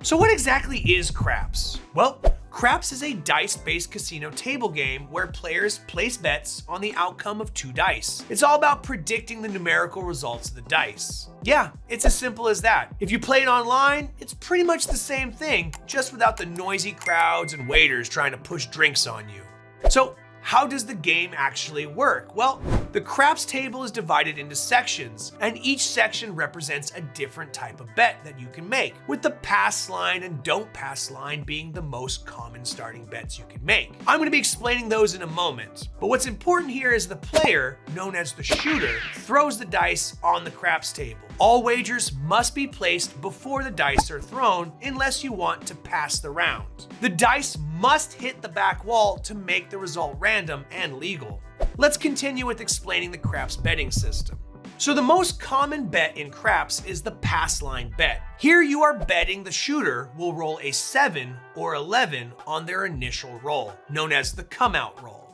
So what exactly is craps? Well, craps is a dice-based casino table game where players place bets on the outcome of 2 dice. It's all about predicting the numerical results of the dice. Yeah, it's as simple as that. If you play it online, it's pretty much the same thing, just without the noisy crowds and waiters trying to push drinks on you. So, how does the game actually work? Well, the craps table is divided into sections, and each section represents a different type of bet that you can make, with the pass line and don't pass line being the most common starting bets you can make. I'm going to be explaining those in a moment, but what's important here is the player, known as the shooter, throws the dice on the craps table. All wagers must be placed before the dice are thrown unless you want to pass the round. The dice must hit the back wall to make the result random and legal. Let's continue with explaining the craps betting system. So the most common bet in craps is the pass line bet. Here you are betting the shooter will roll a 7 or 11 on their initial roll, known as the come out roll.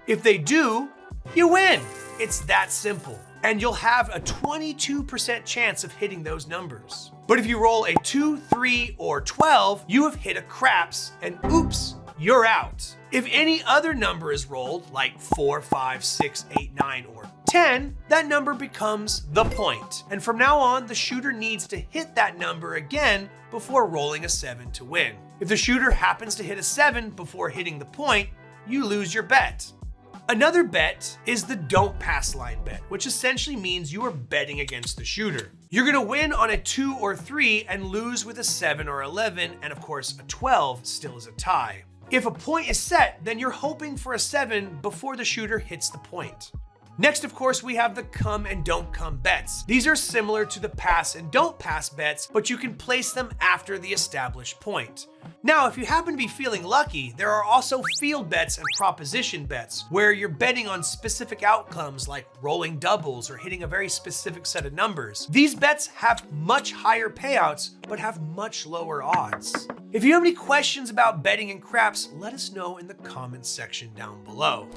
If they do, you win. It's that simple. And you'll have a 22% chance of hitting those numbers. But if you roll a 2, 3, or 12, you have hit a craps, and oops, you're out. If any other number is rolled, like 4, 5, 6, 8, 9, or 10, that number becomes the point. And from now on, the shooter needs to hit that number again before rolling a 7 to win. If the shooter happens to hit a 7 before hitting the point, you lose your bet. Another bet is the don't pass line bet, which essentially means you are betting against the shooter. You're gonna win on a 2 or 3 and lose with a 7 or 11, and of course a 12 still is a tie. If a point is set, then you're hoping for a 7 before the shooter hits the point. Next, of course, we have the come and don't come bets. These are similar to the pass and don't pass bets, but you can place them after the established point. Now, if you happen to be feeling lucky, there are also field bets and proposition bets, where you're betting on specific outcomes like rolling doubles or hitting a very specific set of numbers. These bets have much higher payouts, but have much lower odds. If you have any questions about betting in craps, let us know in the comments section down below.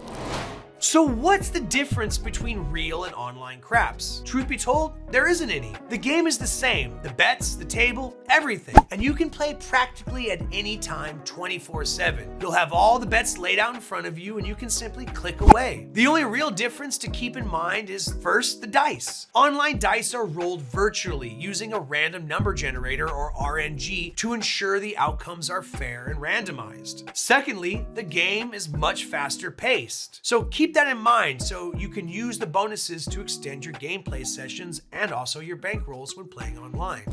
So what's the difference between real and online craps? Truth be told, there isn't any. The game is the same, the bets, the table, everything. And you can play practically at any time 24/7. You'll have all the bets laid out in front of you and you can simply click away. The only real difference to keep in mind is first, the dice. Online dice are rolled virtually using a random number generator or RNG to ensure the outcomes are fair and randomized. Secondly, the game is much faster paced. So keep that in mind so you can use the bonuses to extend your gameplay sessions and also your bankrolls when playing online.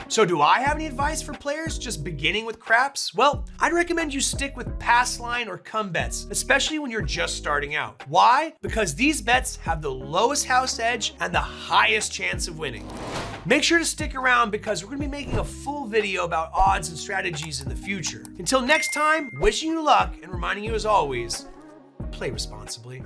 So do I have any advice for players just beginning with craps? Well, I'd recommend you stick with pass line or come bets, especially when you're just starting out. Why? Because these bets have the lowest house edge and the highest chance of winning. Make sure to stick around because we're going to be making a full video about odds and strategies in the future. Until next time, wishing you luck and reminding you as always, play responsibly.